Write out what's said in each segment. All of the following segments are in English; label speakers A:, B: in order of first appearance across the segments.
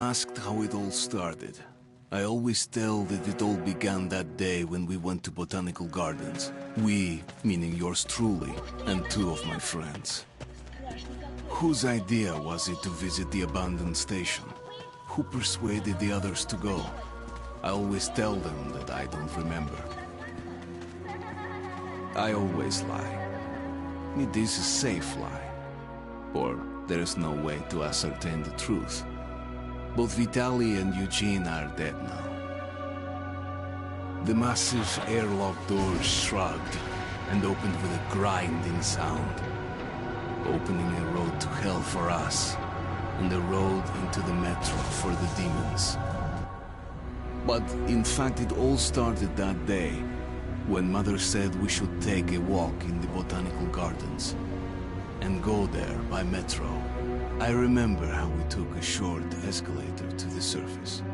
A: Asked how it all started. I always tell that it all began that day when we went to botanical gardens. We, meaning yours truly, and two of my friends. Whose idea was it to visit the abandoned station? Who persuaded the others to go? I always tell them that I don't remember. I always lie. It is a safe lie. Or there is no way to ascertain the truth. Both Vitaly and Eugene are dead now. The massive airlock doors shrugged and opened with a grinding sound, opening a road to hell for us and a road into the metro for the demons. But in fact, it all started that day when Mother said we should take a walk in the botanical gardens and go there by metro. I remember how we took a short escalator to the surface,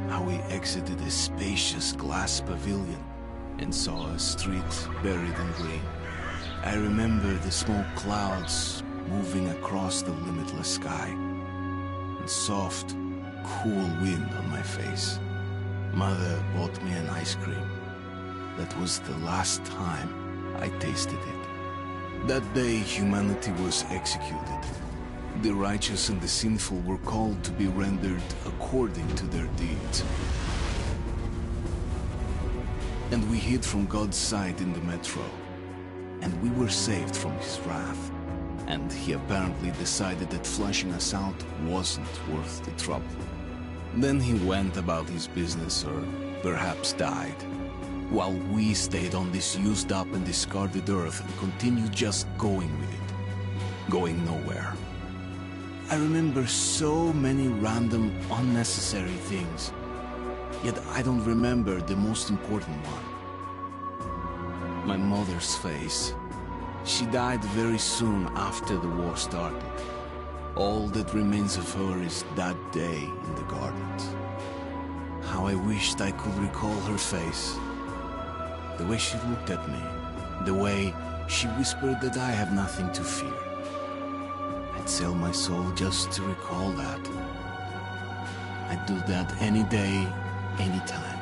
A: how we exited a spacious glass pavilion and saw a street buried in green. I remember the smoke clouds moving across the limitless sky and soft, cool wind on my face. Mother bought me an ice cream. That was the last time I tasted it. That day, humanity was executed. The righteous and the sinful were called to be rendered according to their deeds. And we hid from God's sight in the metro. And we were saved from his wrath. And he apparently decided that flushing us out wasn't worth the trouble. Then he went about his business, or perhaps died, while we stayed on this used up and discarded earth and continued just going with it, going nowhere. I remember so many random, unnecessary things, yet I don't remember the most important one. My mother's face. She died very soon after the war started. All that remains of her is that day in the gardens. How I wished I could recall her face. The way she looked at me. The way she whispered that I have nothing to fear. I'd sell my soul just to recall that. I'd do that any day, any time.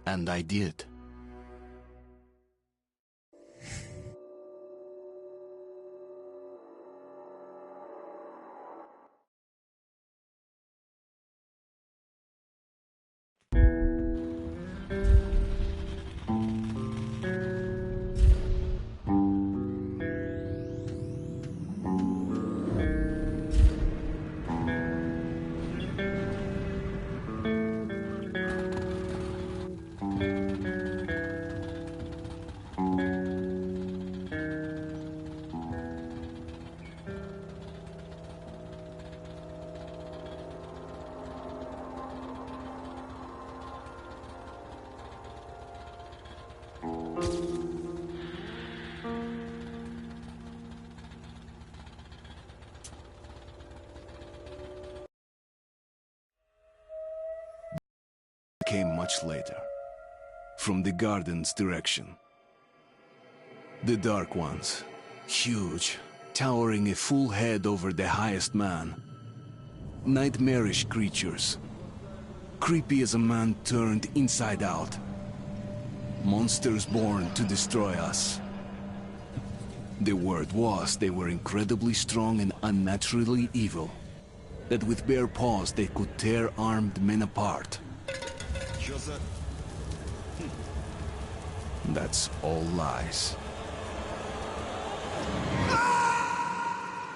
A: And I did. Came much later, from the garden's direction. The Dark Ones, huge, towering a full head over the highest man. Nightmarish creatures, creepy as a man turned inside out. Monsters born to destroy us. The word was they were incredibly strong and unnaturally evil, that with bare paws they could tear armed men apart. That's all lies.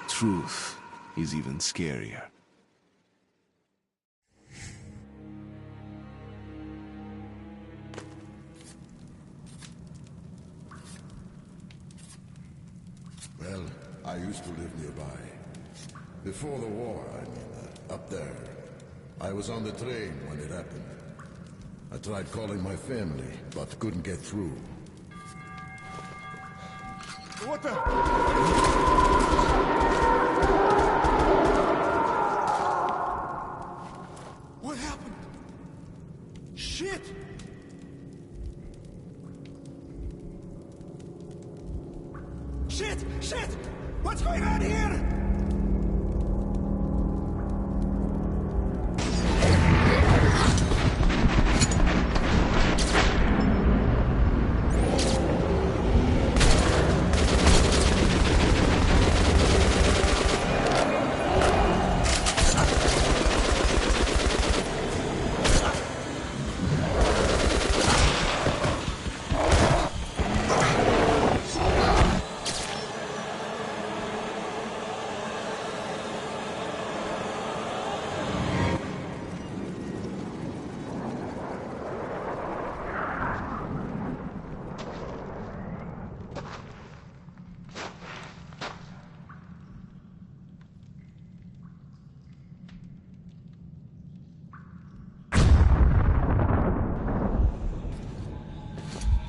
A: Truth is even scarier.
B: Well, I used to live nearby. Before the war, up there. I was on the train when it happened. I tried calling my family, but couldn't get through. What the? What happened? Shit! Shit! Shit!
C: Shit! What's going on here?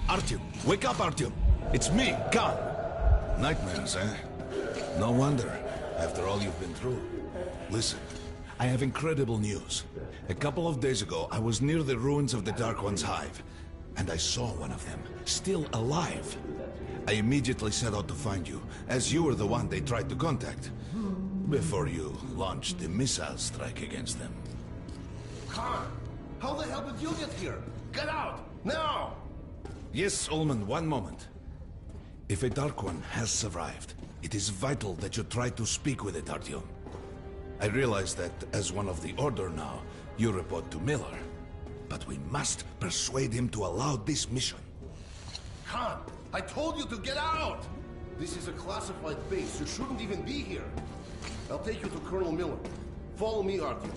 D: Artyom, wake up, Artyom! It's me, Khan! Nightmares, eh? No wonder, after all you've been through. Listen, I have incredible news. A couple of days ago, I was near the ruins of the Dark One's hive, and I saw one of them, still alive. I immediately set out to find you, as you were the one they tried to contact, before you launched the missile strike against them.
C: Khan, how the hell did you get here? Get out, now!
D: Yes, Ullman, one moment. If a Dark One has survived, it is vital that you try to speak with it, Artyom. I realize that, as one of the Order now, you report to Miller. But we must persuade him to allow this mission.
C: Khan, I told you to get out! This is a classified base. You shouldn't even be here. I'll take you to Colonel Miller. Follow me, Artyom.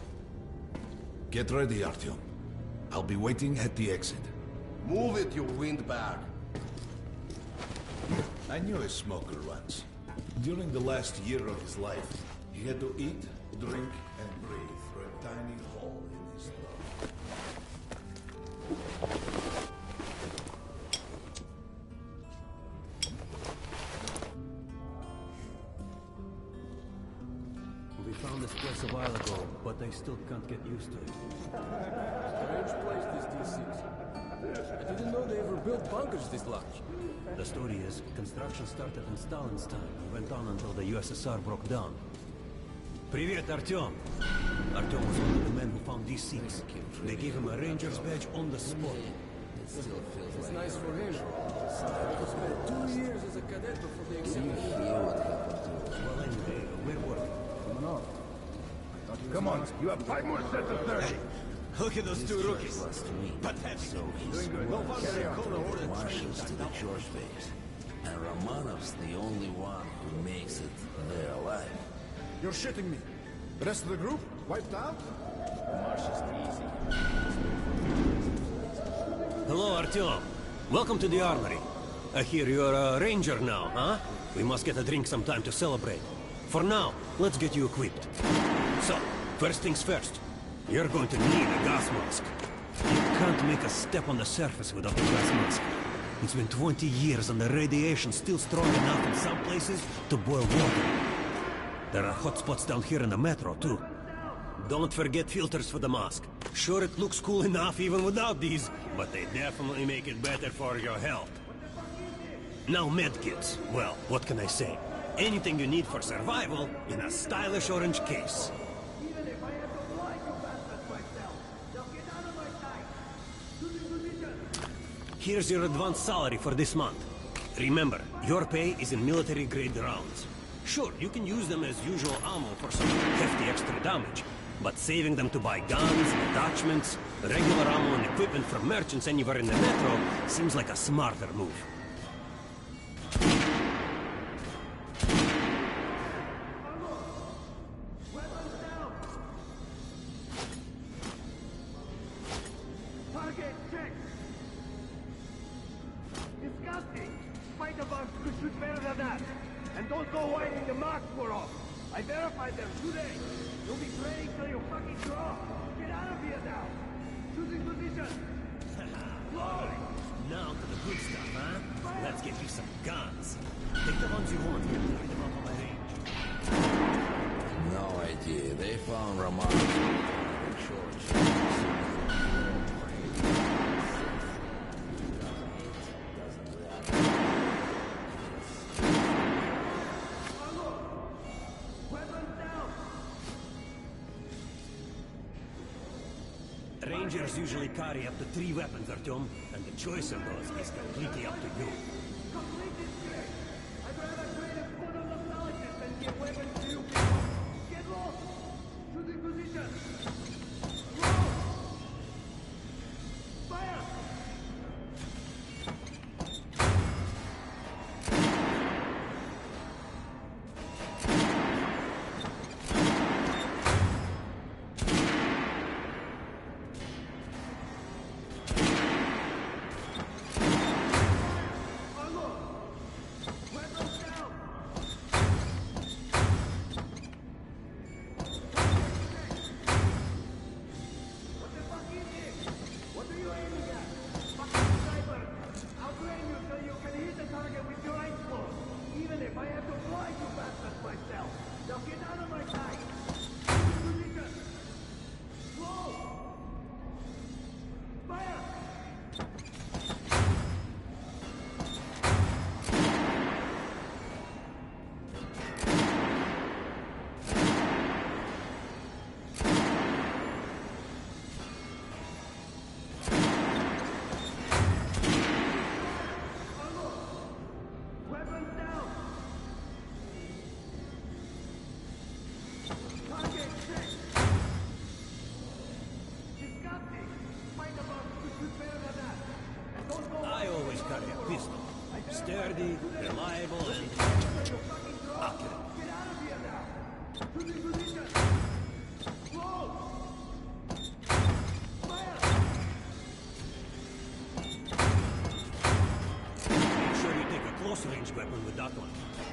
D: Get ready, Artyom. I'll be waiting at the exit.
C: Move it, you windbag.
D: I knew a smoker once. During the last year of his life, he had to eat, drink, and breathe through a tiny hole in his throat.
E: We found this place a while ago, but I still can't get used to it.
F: Strange place, this D6. I didn't know they ever built bunkers this large.
E: The story is, construction started in Stalin's time and went on until the USSR broke down. Привет, Artyom! Artyom was one of the men who found these seats. They gave him a ranger's badge on the spot.
F: It's nice for him. He spent 2 years as a cadet before they accepted him.
E: Well, anyway, where were we?
C: Come on, you have 5 more sets of 30.
E: Look at those two rookies.
G: Pathetic.
E: Doing good.
G: No wonder they're calling the Martians to the George base. And Romanov's the only one who makes it there alive.
C: You're shitting me. The rest of the group? Wiped out?
G: Martians easy.
E: Hello, Artyom. Welcome to the armory. I hear you're a ranger now, huh? We must get a drink sometime to celebrate. For now, let's get you equipped. So, first things first. You're going to need a gas mask. You can't make a step on the surface without a gas mask. It's been 20 years and the radiation's still strong enough in some places to boil water. There are hot spots down here in the metro, too. Don't forget filters for the mask. Sure, it looks cool enough even without these, but they definitely make it better for your health. Now medkits. Well, what can I say? Anything you need for survival in a stylish orange case. Here's your advance salary for this month. Remember, your pay is in military-grade rounds. Sure, you can use them as usual ammo for some hefty extra damage, but saving them to buy guns, attachments, regular ammo and equipment from merchants anywhere in the metro seems like a smarter move.
H: And don't go whining the marks were off. I verified them today. You'll be praying till you fucking draw. Get out of here now. Choosing position. Glory.
E: Now to the good stuff, huh? Let's get you some guns. Take the ones you want and carry them up on my range.
G: No idea. They found Romanov in
E: Rangers usually carry up to 3 weapons, Artyom, and the choice of those is completely up to you.
H: Completely straight. I'd rather trade a foot on the knowledge than give weapons to you people. Get lost. Choosing position. Roll. Fire.
E: I always carry a pistol. Sturdy, reliable, and accurate.
H: Get out of here now! Choosing position! Roll! Fire!
E: Make sure you take a close-range weapon with that one.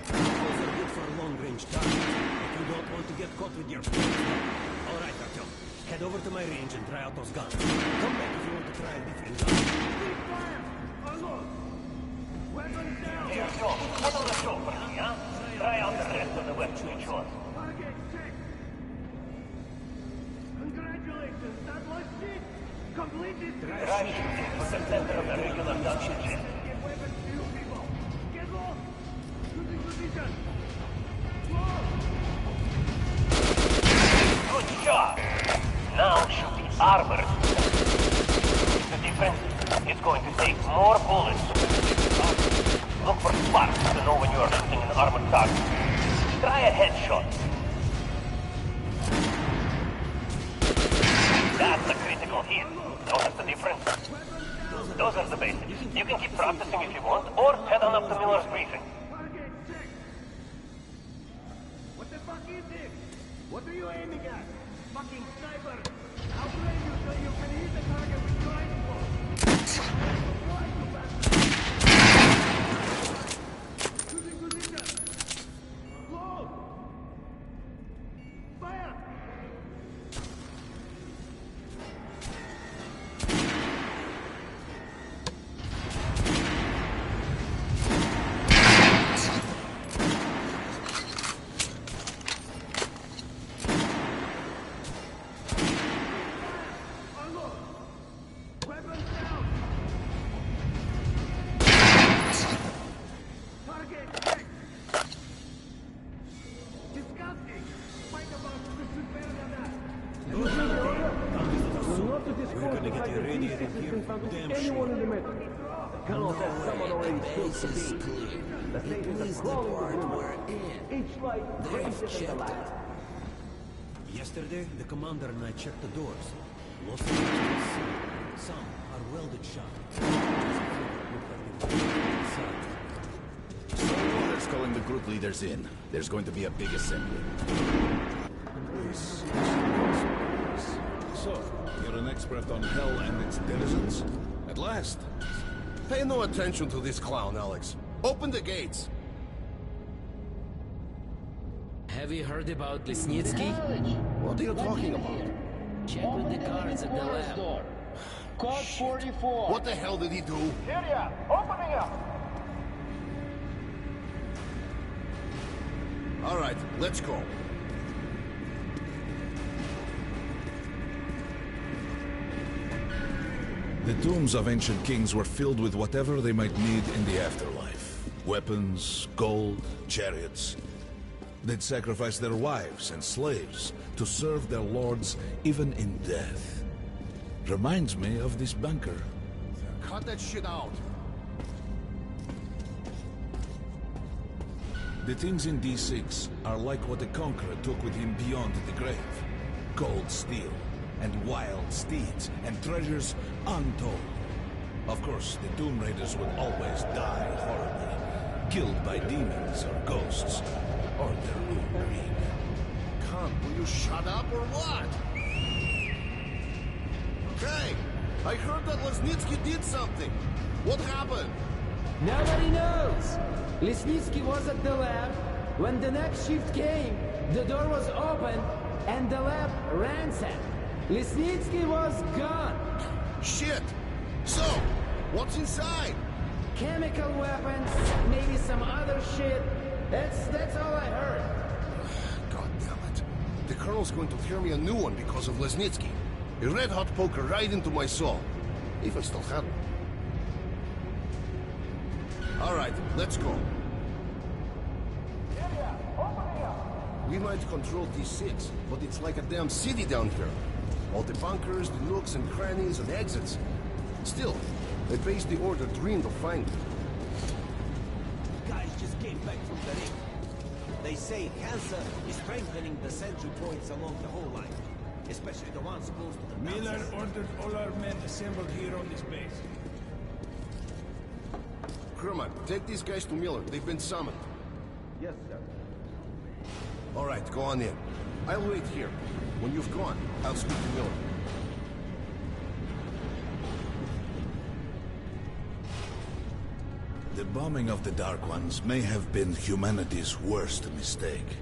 E: Rifles are good for long-range targets, but you don't want to get caught with your pants down. All right, Artyom. Head over to my range and try out those guns. Come back if you want to try a different gun.
H: Keep fire! Unload! Weapons down!
I: Here, John, put on the show for me, huh? Try out the rest of the weapons you chose.
H: Target check! Congratulations, that was it! Completely straight!
I: Right shooting was the center of the regular gun shit.
H: Get weapons to you people! Get lost! Choosing position! Roll!
I: Good job! Now shoot the armored. The difference is going to take more bullets. Look for sparks to know when you are shooting an armored target. Try a headshot. That's a critical hit. Notice the difference? Those are the basics. You can keep practicing if you want, or head on up to Miller's briefing.
H: Target check! What the fuck is this? What are you aiming at? Fucking sniper! I'll blame you so you can hit the target with your rifle! Why, you bastard? Choosing position! Close! Fire!
E: We're gonna get irradiated here for damn sure.
G: The base is clear. It is the part we're in. They've checked it.
E: Yesterday, the commander and I checked the doors. Lots of them. Some are welded shut.
J: Commander's calling the group leaders in. There's going to be a big assembly.
D: So, you're an expert on hell and its denizens? At last.
C: Pay no attention to this clown, Alex. Open the gates.
K: Have you heard about Lesnitsky?
C: What are you talking about?
K: Check with the guards at the lab.
H: Code 44.
C: What the hell did he do?
H: Here ya! Opening up!
C: All right, let's go.
D: The tombs of ancient kings were filled with whatever they might need in the afterlife. Weapons, gold, chariots. They'd sacrifice their wives and slaves to serve their lords even in death. Reminds me of this bunker.
C: Cut that shit out.
D: The things in D6 are like what the Conqueror took with him beyond the grave. Cold steel, and wild steeds, and treasures untold. Of course, the Tomb Raiders would always die horribly, killed by demons or ghosts, or their own greed.
C: Khan, will you shut up or what? Hey, I heard that Lesnitsky did something. What happened?
F: Nobody knows. Lesnitsky was at the lab. When the next shift came, the door was open and the lab ransacked. Lesnitsky was gone.
C: Shit! So, what's inside?
F: Chemical weapons, maybe some other shit. That's all I heard.
C: God damn it. The Colonel's going to tear me a new one because of Lesnitsky. A red-hot poker right into my soul. If I still had one. All right, let's go. We might control D6, but it's like a damn city down here. All the bunkers, the nooks and crannies and exits. Still, the base the Order dreamed of finding.
L: Guys just came back from the ring. They say Hansa is strengthening the sentry points along the whole line, especially the ones close to the
H: Miller ordered all our men assembled here on this base.
C: Crewman, take these guys to Miller. They've been summoned.
L: Yes, sir.
C: All right, go on in. I'll wait here. When you've gone, I'll speak to Miller.
D: The bombing of the Dark Ones may have been humanity's worst mistake.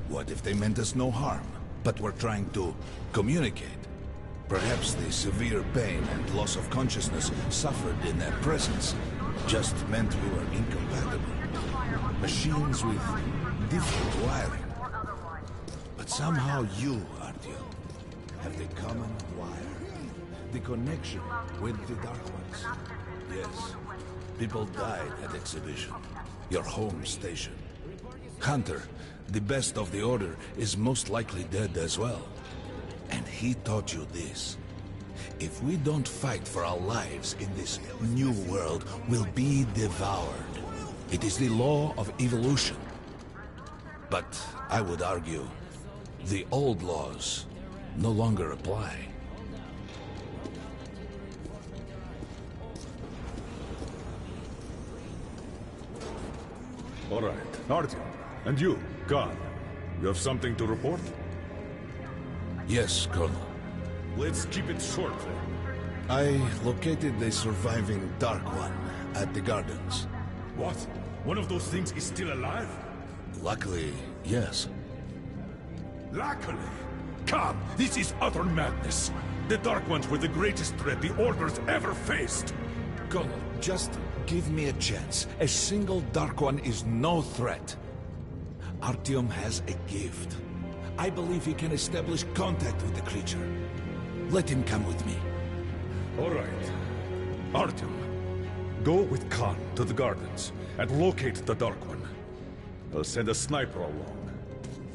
D: What if they meant us no harm, but were trying to communicate? Perhaps the severe pain and loss of consciousness suffered in their presence just meant we were incompatible. Machines with different wiring. But somehow you, Artyom, have the common wire. The connection with the Dark Ones. Yes. People died at Exhibition, your home station. Hunter, the best of the Order, is most likely dead as well. And he taught you this. If we don't fight for our lives in this new world, we'll be devoured. It is the law of evolution. But I would argue, the old laws no longer apply.
M: All right, Artyom. And you, Khan. You have something to report?
D: Yes, Colonel.
M: Let's keep it short, then.
D: I located the surviving Dark One at the Gardens.
M: What? One of those things is still alive?
D: Luckily, yes.
M: Luckily? Khan, this is utter madness. The Dark Ones were the greatest threat the Order's ever faced.
D: Colonel, just give me a chance. A single Dark One is no threat. Artyom has a gift. I believe he can establish contact with the creature. Let him come with me.
M: All right. Artyom, go with Khan to the Gardens and locate the Dark One. I'll send a sniper along.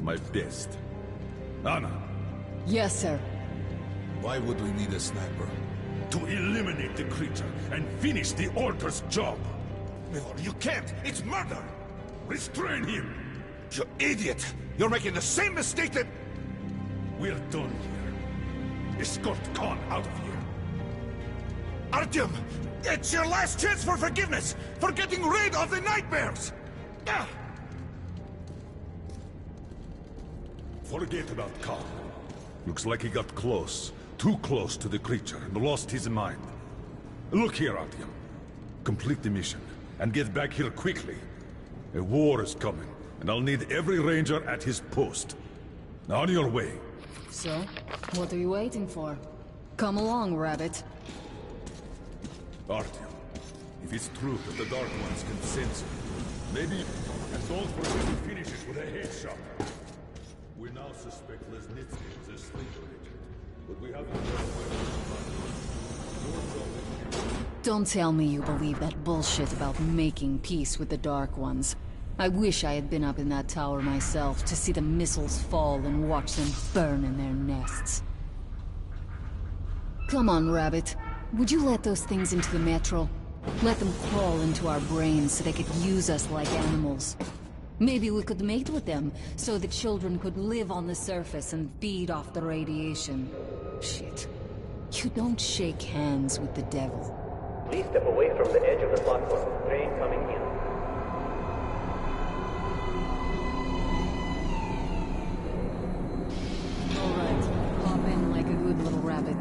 M: My best. Anna.
N: Yes, sir.
D: Why would we need a sniper?
M: To eliminate the creature and finish the Order's job.
D: Miller, you can't! It's murder!
M: Restrain him!
D: You idiot! You're making the same mistake that...
M: We're done here. Escort Khan out of here.
D: Artyom! It's your last chance for forgiveness! For getting rid of the nightmares!
M: Forget about Khan. Looks like he got close. Too close to the creature and lost his mind. Look here, Artyom. Complete the mission and get back here quickly. A war is coming, and I'll need every ranger at his post. On your way.
N: So, what are you waiting for? Come along, Rabbit.
M: Artyom, if it's true that the Dark Ones can sense it, maybe... And don't forget to finish it with a headshot. We now suspect Lesnitsky is a sleeper agent, but we haven't
N: Don't tell me you believe that bullshit about making peace with the Dark Ones. I wish I had been up in that tower myself to see the missiles fall and watch them burn in their nests. Come on, Rabbit. Would you let those things into the metro? Let them crawl into our brains so they could use us like animals. Maybe we could mate with them, so the children could live on the surface and feed off the radiation. Shit. You don't shake hands with the devil.
I: Please step away from the edge of the platform. Train coming in.
N: Alright, hop in like a good little rabbit.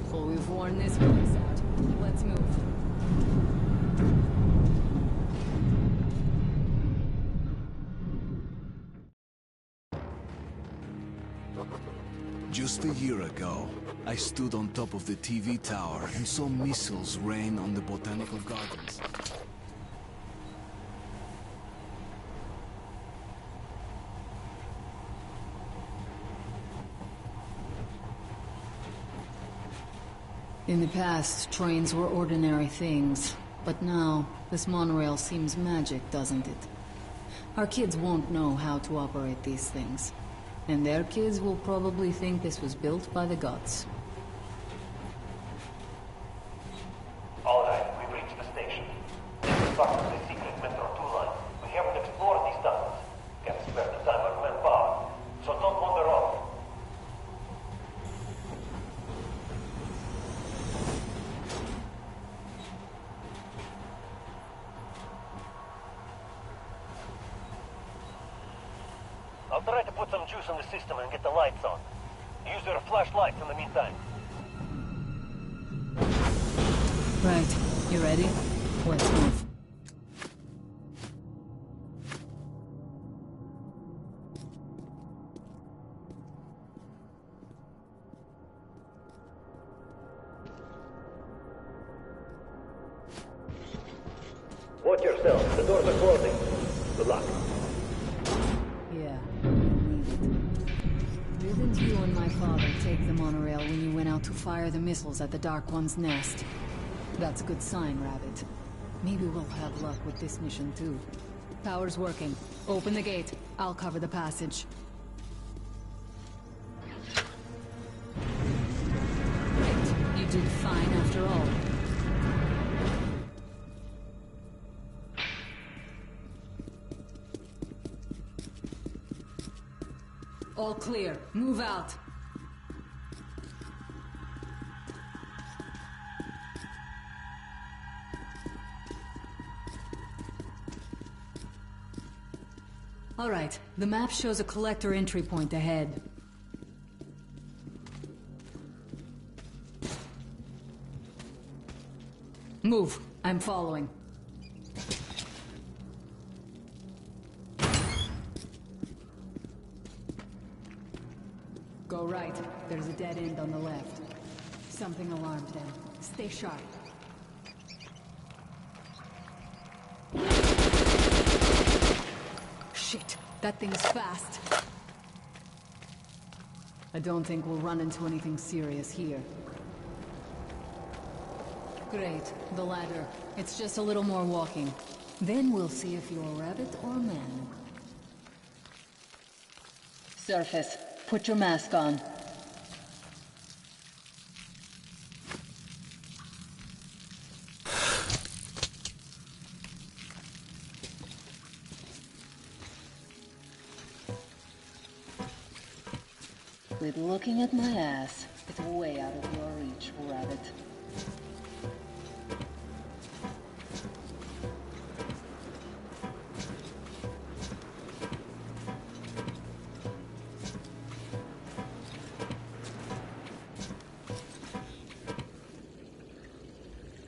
N: So we've worn this place out. Let's move.
A: Just a year ago, I stood on top of the TV tower and saw missiles rain on the botanical gardens.
N: In the past, trains were ordinary things, but now, this monorail seems magic, doesn't it? Our kids won't know how to operate these things. And their kids will probably think this was built by the gods.
I: All right, we've reached the station. This is part of the secret Metro 2 line. We haven't explored these tunnels. Can't spare the time or manpower. So don't wander off. I'll try to put some juice in the system and get the lights on. Use your flashlights in the meantime.
N: Right, you ready? Let's move.
I: Watch yourself. The doors are closing. Good luck.
N: Yeah, you'll need it. Didn't you and my father take the monorail when you went out to fire the missiles at the Dark One's nest? That's a good sign, Rabbit. Maybe we'll have luck with this mission too. Power's working. Open the gate. I'll cover the passage. Great. You did fine after all. All clear. Move out. All right. The map shows a collector entry point ahead. Move. I'm following. Go right. There's a dead end on the left. Something alarmed them. Stay sharp. Shit, that thing's fast. I don't think we'll run into anything serious here. Great, the ladder. It's just a little more walking. Then we'll see if you're a rabbit or a man. Surface. Put your mask on. Quit looking at my ass. It's way out of your reach, rabbit.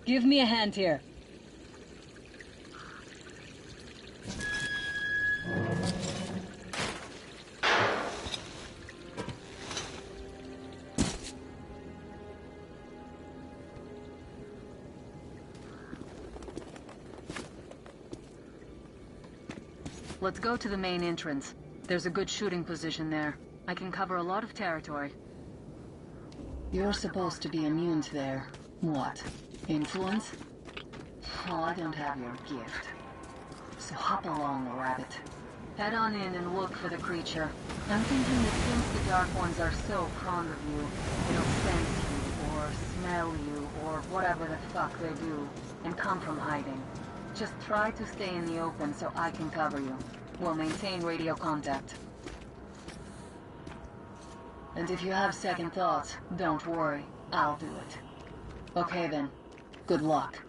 N: Give me a hand here. Let's go to the main entrance. There's a good shooting position there. I can cover a lot of territory. You're supposed to be immune to their... what? Influence? Well, I don't have your gift. So hop along, rabbit. Head on in and look for the creature. I'm thinking that since the Dark Ones are so fond of you, they'll sense you, or smell you, or whatever the fuck they do, and come from hiding. Just try to stay in the open so I can cover you. We'll maintain radio contact. And if you have second thoughts, don't worry. I'll do it. Okay then. Good luck.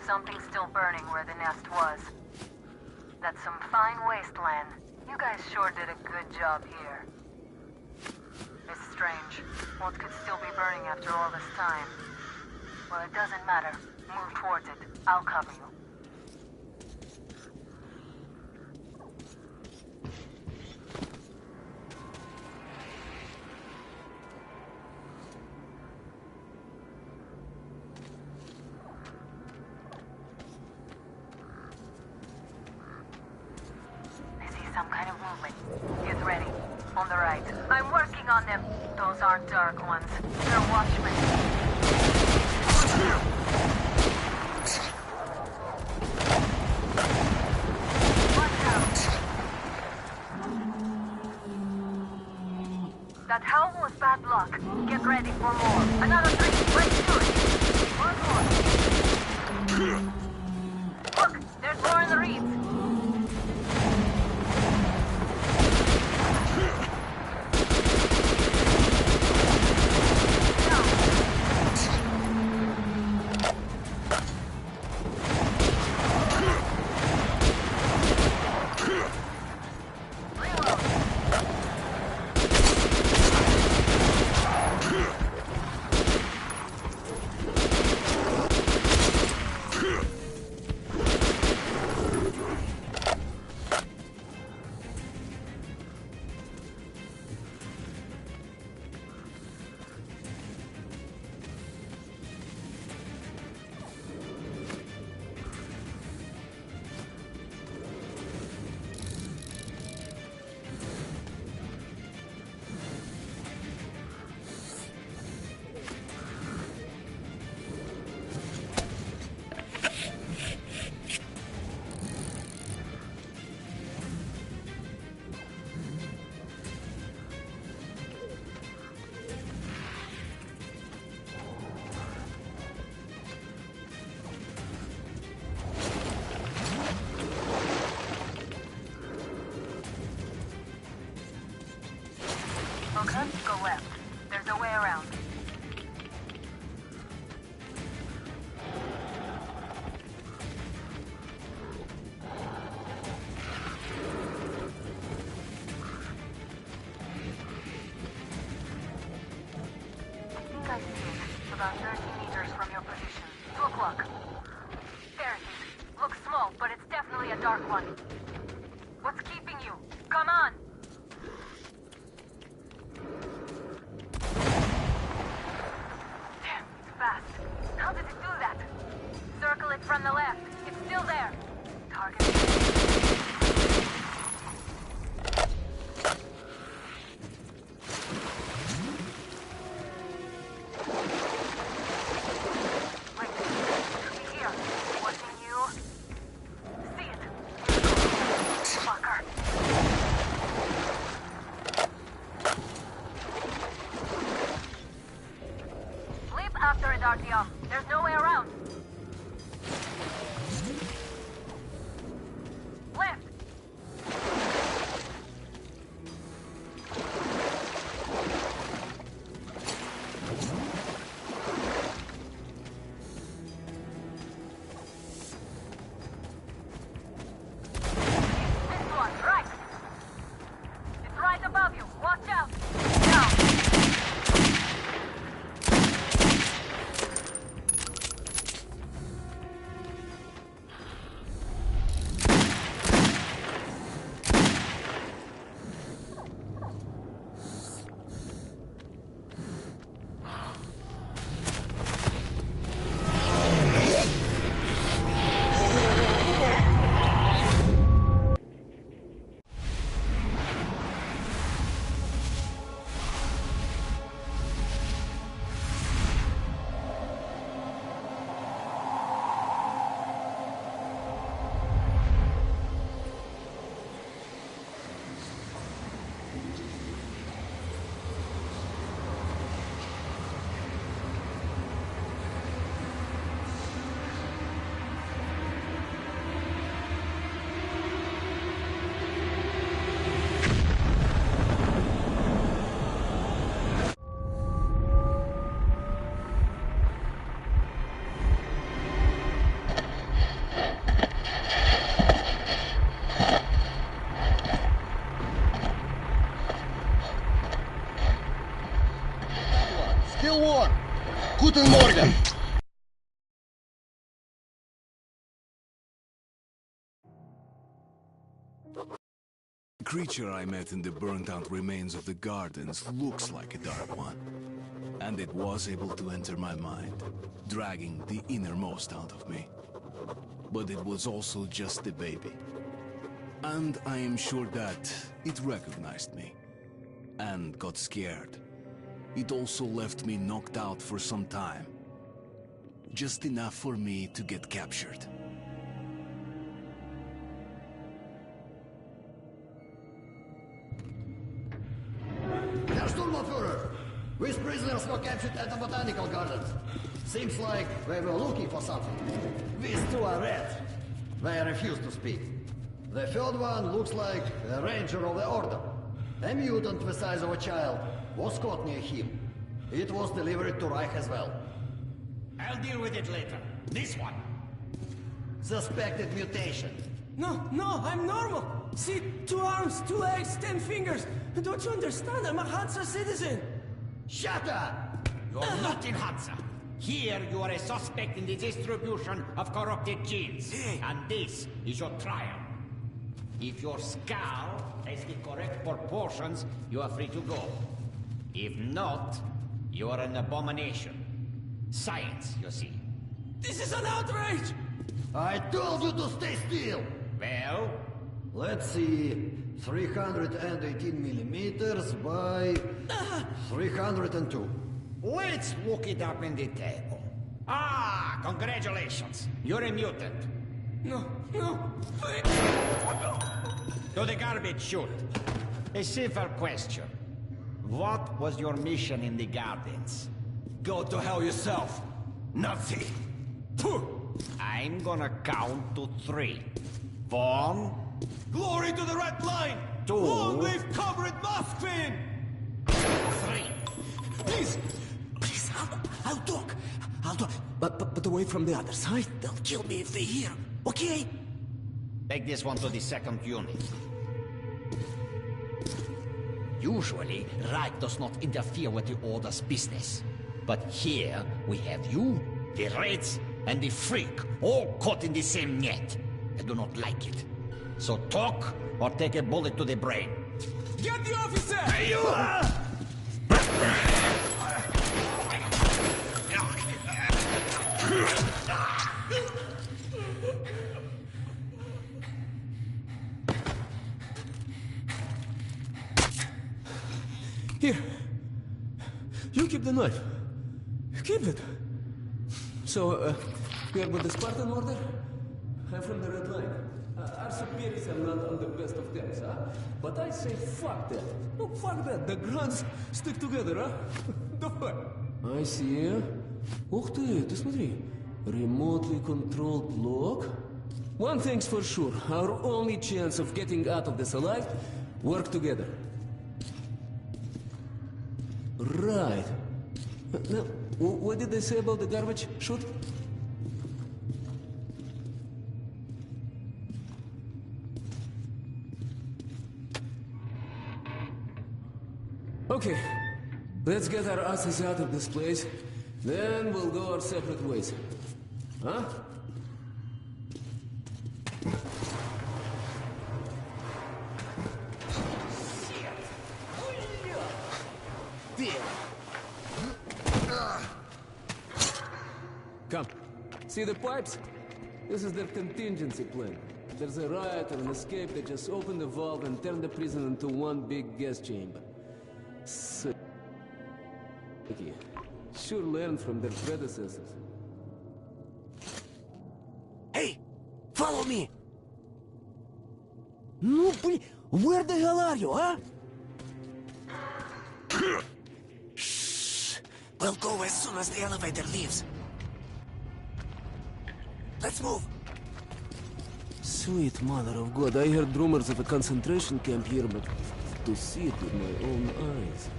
O: Something's still burning where the nest was. That's some fine wasteland. You guys sure did a good job here. It's strange. What could still be burning after all this time? Well, it doesn't matter. Move towards it. I'll cover you. Some kind of movement. Get ready. On the right. I'm working on them. Those aren't Dark Ones. They're Watchmen. Watch out. That howl was bad luck. Get ready for more. Another 3. Let's do it. One more. Look, there's more in the reeds. Okay, go left. There's a way around. I think I see it. About 30 meters from your position. 2 o'clock. There it is. Looks small, but it's definitely a Dark One. What's keeping you? Come on! Fast. How did it do that? Circle it from the left. It's still there. Target. Wait. Be here. Watching you. See it. Fucker.
P: Guten Morgen!
A: The creature I met in the burnt-out remains of the gardens looks like a dark one. And it was able to enter my mind, dragging the innermost out of me. But it was also just a baby. And I am sure that it recognized me and got scared. It also left me knocked out for some time. Just enough for me to get captured.
P: Herr Sturmführer! These prisoners were captured at the botanical gardens. Seems like they were looking for something. These two are red. They refuse to speak. The third one looks like a ranger of the order. A mutant the size of a child was caught near him. It was delivered to Reich as well.
L: I'll deal with it later. This one.
P: Suspected mutation.
Q: No, I'm normal. See, 2 arms, 2 legs, 10 fingers. Don't you understand? I'm a Hansa citizen.
P: Shut up!
L: You're not in Hansa. Here you are a suspect in the distribution of corrupted genes. And this is your trial. If your skull has the correct proportions, you are free to go. If not, you are an abomination. Science, you see.
Q: This is an outrage!
P: I told you to stay still!
L: Well?
P: Let's see. 318 millimeters by 302.
L: Let's look it up in the table. Ah, congratulations. You're a mutant.
Q: No, please.
L: To the garbage chute. A simple question. What was your mission in the gardens?
Q: Go to hell yourself, Nazi.
L: I'm gonna count to 3. 1.
Q: Glory to the Red Line!
L: 2.
Q: Long live Comrade Moskvin!
L: 3.
Q: Please, I'll talk. But away from the others, huh? They'll kill me if they hear, okay?
L: Take this one to the 2nd unit. Usually, Reich does not interfere with the Order's business. But here, we have you, the Reds, and the Freak, all caught in the same net. I do not like it. So talk, or take a bullet to the brain.
Q: Get the officer!
L: Hey, you!
Q: Here. You keep the knife. Keep it. So, you're with the Spartan Order? I'm from the Red Line. Our superiors are not on the best of terms, huh? But I say fuck that. No, fuck that. The grunts stick together, huh? Давай. I see. Ух ты смотри. Remotely controlled block. One thing's for sure. Our only chance of getting out of this alive, work together. Right. Now, what did they say about the garbage chute? Okay, let's get our asses out of this place. Then we'll go our separate ways. Huh? Come. See the pipes? This is their contingency plan. If there's a riot or an escape, they just open the valve and turn the prison into one big gas chamber. So... Sure learned from their predecessors.
F: Hey! Follow me! No, where the hell are you, huh? Shh! We'll go as soon as the elevator leaves. Let's move!
Q: Sweet mother of God, I heard rumors of a concentration camp here, but to see it with my own eyes...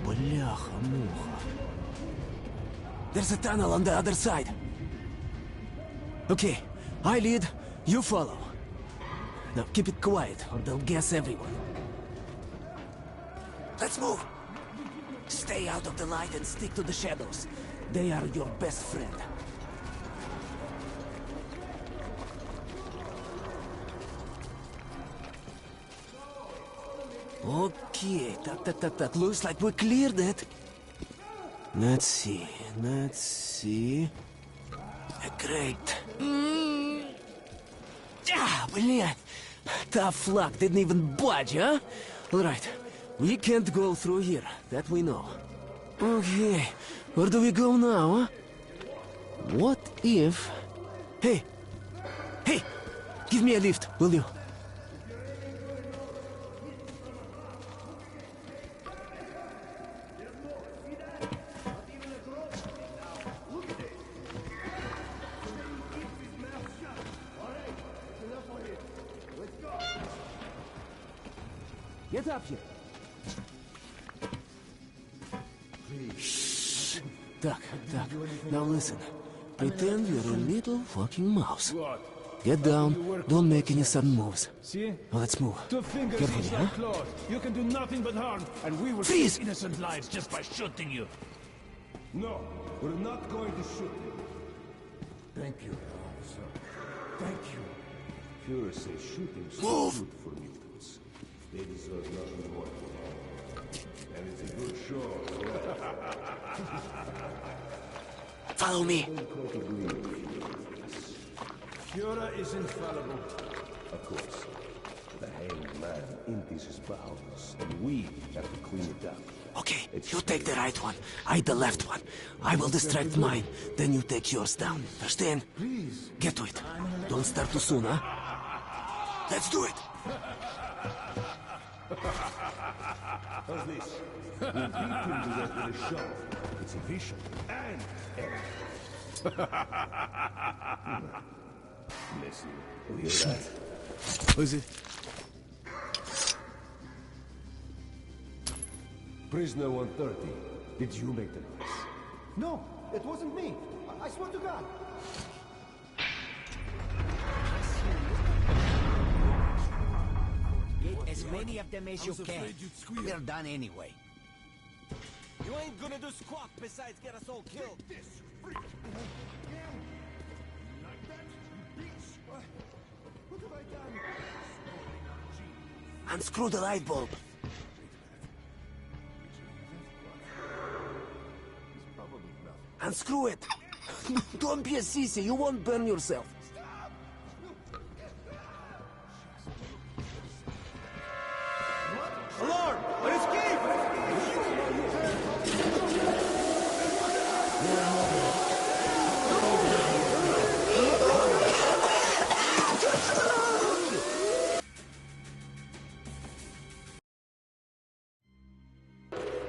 Q: Бляха-муха. There's a tunnel on the other side. Okay, I lead, you follow. Now keep it quiet, or they'll gas everyone.
F: Let's move! Stay out of the light and stick to the shadows.
R: They are your best friend. Okay, that looks like we cleared it. Let's see. Great. Блядь. Tough luck, didn't even budge, huh? Alright, we can't go through here, that we know. Okay, where do we go now, huh? What if... Hey! Give me a lift, will you? Get up here. Shh. Duck. Now listen. Pretend you're a little fucking mouse. Get down. Don't make any sudden moves.
H: See?
R: Now let's move.
H: 2 fingers
R: Carefully,
H: is like claws. You can do nothing but harm, and we will save innocent lives just by shooting you.
C: No, we're not going to shoot you. Thank you, sir. Thank you. Führer says shooting's good for mutants. They deserve nothing more. And it's a good show.
R: Follow me.
C: Führer is infallible. Of course. The hanged man empties his bowels, and we have to clean it up.
R: Okay, you take the right one. I the left one. I will distract mine. Then you take yours down. Understand?
C: Please.
R: Get to it. Don't start too soon, huh? Let's do it.
C: How's this? We'll beat him to death with a shovel. It's efficient and elegant. Listen, you hear that?
R: What is it?
C: Prisoner 130, did you make the noise?
H: No, it wasn't me. I swear to God.
L: Get as many of them as you can. We're done anyway.
H: You ain't gonna do squat besides get us all killed. This freak. Like that, you bitch. What have I done?
R: Unscrew the light bulb. Unscrew it. Don't be a sissy. You won't burn yourself.
H: Alarm! An escape!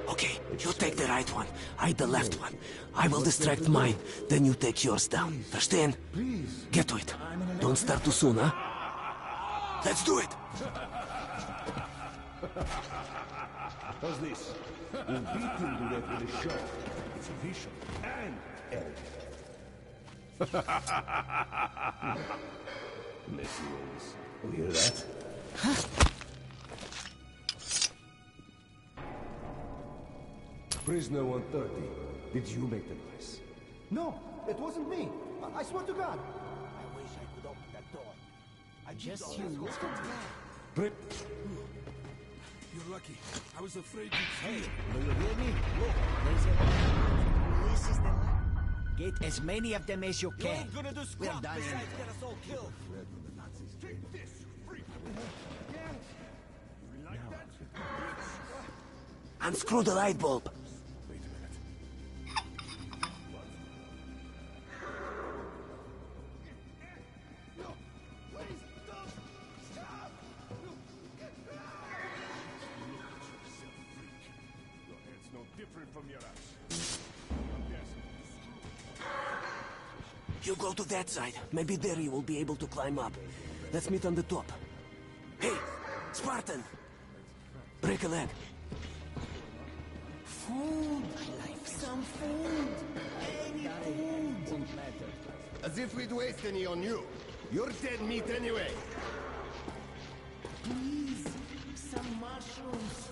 R: Okay, you take the right one. I the left one. I will distract mine. Then you take yours down. Understand?
C: Please.
R: Get to it. Don't start too soon, huh? Let's do it.
C: How's this? We'll beat him to death with a shovel. It's efficient and elegant. Listen, Rose. You hear that? Prisoner 130, did you make the noise?
H: No, it wasn't me. I swear to God.
L: I wish I could open that door. I just used
C: Prep.
M: You're lucky. I was afraid you'd
L: Hey, do you hear me? Look, there's a... This is the... Get as many of them as you
H: You
L: can.
H: ain't gonna do
L: We're
H: squat
L: done
H: besides
L: anyway.
H: get us all killed. Take this, freak. You like that?
R: Unscrew the light bulb.
M: Wait a minute.
H: No, please don't stop.
C: Your head's no different from your ass.
R: You go to that side. Maybe there you will be able to climb up. Let's meet on the top. Hey, Spartan! Break a leg.
H: Food. Some food. Any food.
C: As if we'd waste any on you. You're dead meat anyway.
H: Please, some mushrooms.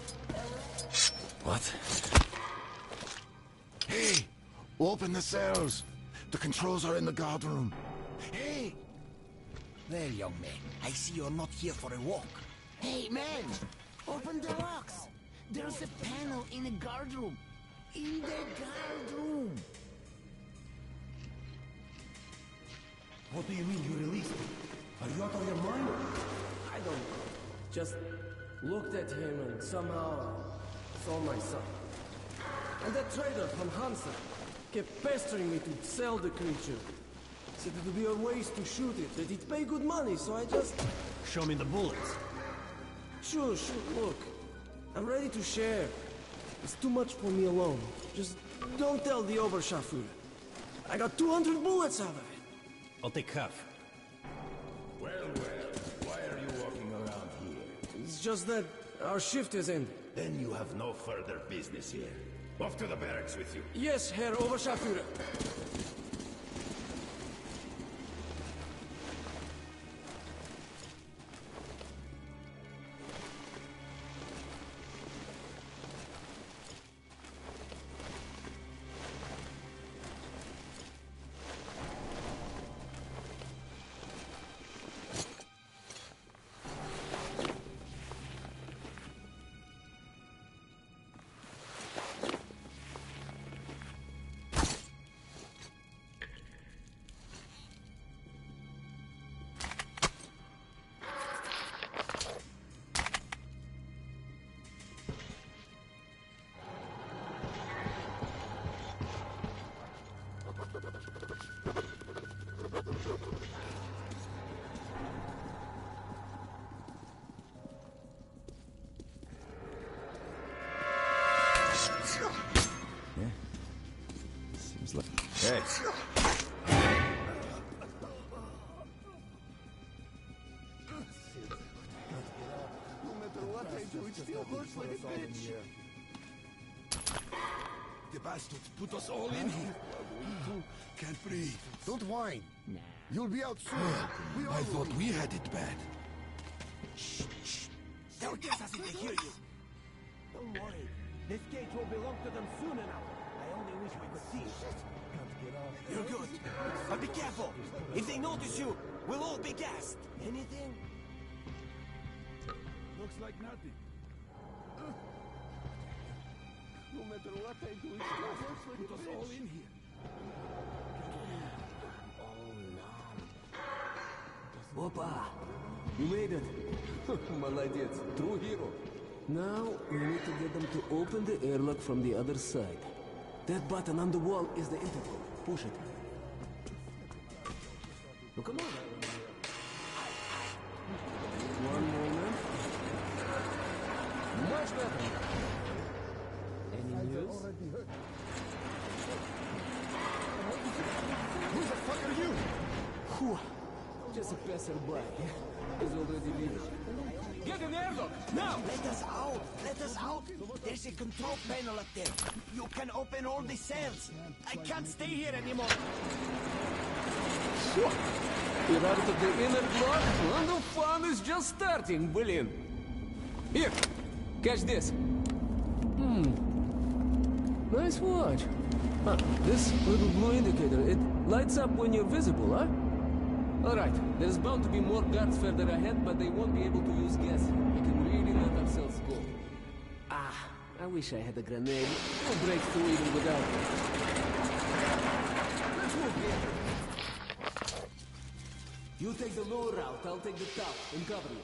R: What? Hey!
J: Open the cells. The controls are in the guard room.
S: Hey! Well, young man, I see you're not here for a walk. Hey, man! Open the locks! There's a panel in the guard room. In the guard room!
Q: What do you mean you released me? Are you out of your mind? I don't know. Just looked at him and somehow saw my son. And that trader from Hansa kept pestering me to sell the creature. Said it would be a waste to shoot it, that he'd pay good money, so I just...
E: Show me the bullets.
Q: Sure, look. I'm ready to share. It's too much for me alone. Just don't tell the Oberscharführer. I got 200 bullets out of it.
E: I'll take half.
J: Well, why are you walking around here?
Q: It's just that our shift is ended.
J: Then you have no further business here. Off to the barracks with you.
Q: Yes, Herr Oberscharführer.
J: Hey.
H: No matter what I do, it still hurts like a bitch.
J: The bastards put us all in here. Can't breathe.
C: Don't whine. You'll be out soon.
J: I thought we had it bad.
H: Shh. Tell us if they hear you. Don't worry. This cage will belong to them soon enough. I only wish we could see it. You're good. But be careful. If they notice you, we'll all be gassed. Anything?
M: Looks like nothing.
H: No matter what I do, it still hurts like
M: Put us all in here.
Q: Опа! You made it! Молодец! True hero! Now, we need to get them to open the airlock from the other side. That button on the wall is the intercom. Push it. Oh, come on! One moment. Much better! Any news?
H: Who the fuck are you?
Q: Whew. Just a passerby. He's already leaving. Get in the airlock! Now!
H: Let us out! Let us out! There's a control panel up there. You can open all the cells. I can't stay here anymore.
Q: You're out of the inner block, and the fun is just starting, William. Here, catch this. Nice watch. Huh, this little blue indicator, it lights up when you're visible, huh? Alright, there's bound to be more guards further ahead, but they won't be able to use gas. We can really let ourselves go. Ah, I wish I had a grenade. We'll break through even without it. Let's move here. You take the lower route, I'll take the top and cover you.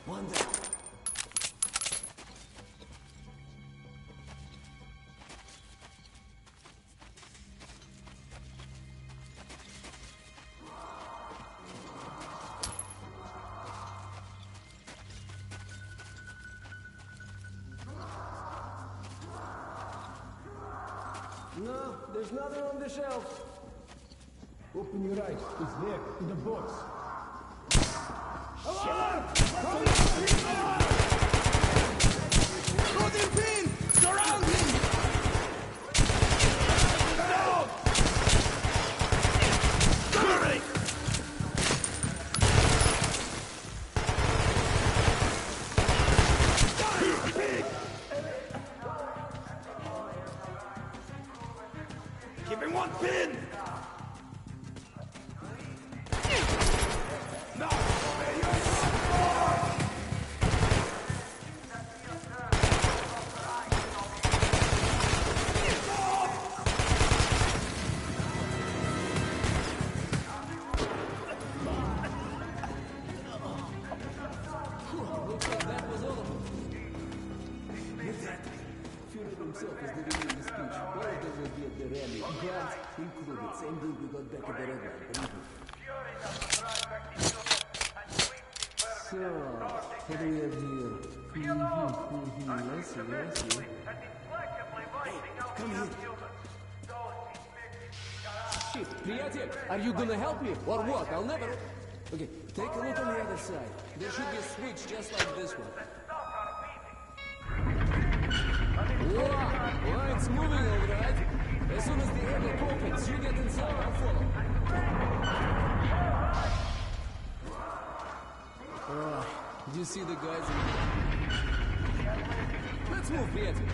Q: One down. No, there's nothing on the shelf.
H: Open your eyes. It's there, in the box.
Q: Alarm!
H: Golden pin! Surround him! No! Hurry!
J: Give him one pin! No!
R: Himself is delivering the speech. All of them will be at the rally. Guards included. Same deal we got back at the red line. Believe me. So, what do we have here? I see. Hey, come here. Shit, приятель, are you gonna help me? Or what? I'll never... Okay, take a look on the other side. There should be a switch just like this one. Wow, it's moving all right. As soon as the airlock opens, you get inside, I'll follow. Did you see the guys in there? Let's move, приятель.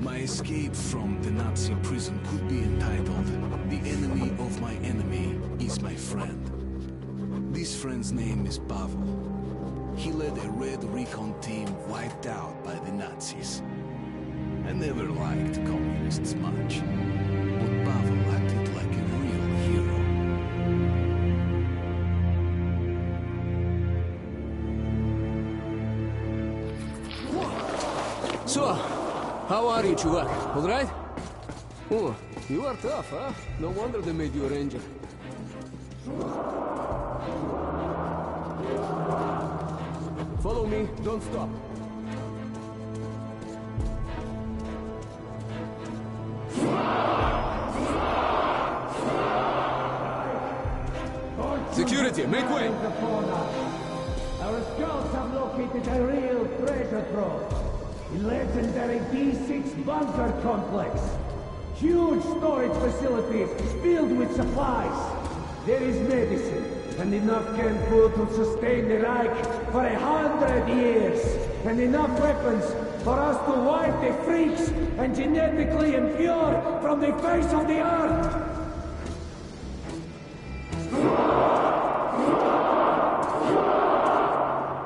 A: My escape from the Nazi prison could be entitled "The Enemy of My Enemy is My Friend." This friend's name is Pavel. He led a Red Recon team wiped out by the Nazis. I never liked communists much, but Pavel acted like a real hero.
R: So, how are you, чувак? All right? Oh, you are tough, huh? No wonder they made you a ranger. Follow me, don't stop. Security, make way!
F: Our scouts have located a real treasure trove. The legendary D6 bunker complex. Huge storage facilities filled with supplies. There is medicine and enough canned food to sustain the Reich for 100 years. And enough weapons for us to wipe the freaks and genetically impure from the face of the earth.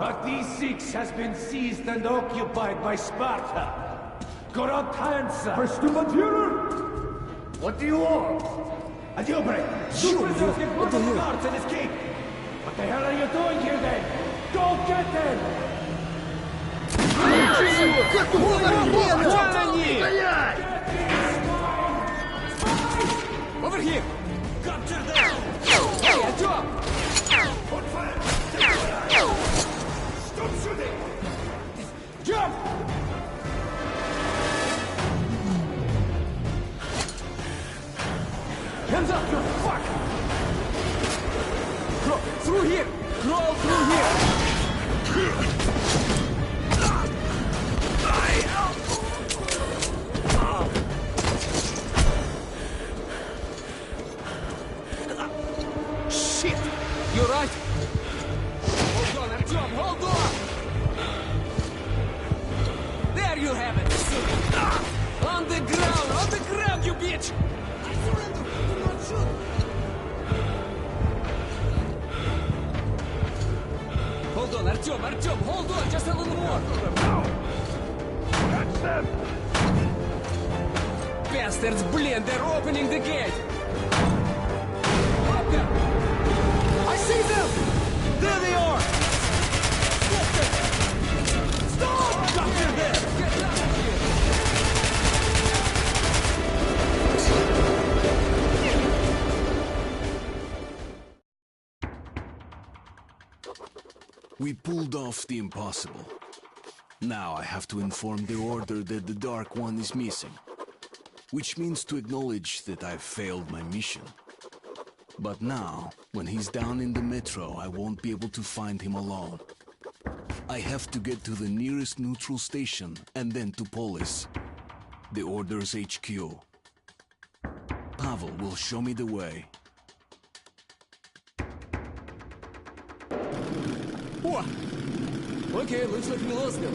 F: But D6 has been seized and occupied by Sparta. Corrupt Hansa. What do you want? A jailbreak! Two prisoners get brought to the guards and escape! What the hell are you doing here then? Go get them!
R: Over here!
J: Capture them!
R: Hey, a job!
J: On fire! Stop shooting!
R: Jump! Hands up, you fuck! Crawl through here! Crawl through here! Shit! You right? Hold on, Artyom, hold on! There you have it! On the ground, you bitch! I surrender! Do not shoot! Hold on, Artyom, hold on, just a little more!
J: Catch them!
R: Bastards, blin, they're opening the gate! Up there! I see them!
J: There they are! Stop! Capture them!
R: Get out of here!
A: We pulled off the impossible. Now I have to inform the Order that the Dark One is missing. Which means to acknowledge that I've failed my mission. But now, when he's down in the metro, I won't be able to find him alone. I have to get to the nearest neutral station and then to Polis, the Order's HQ. Pavel will show me the way.
R: О! Окей, looks like we lost them.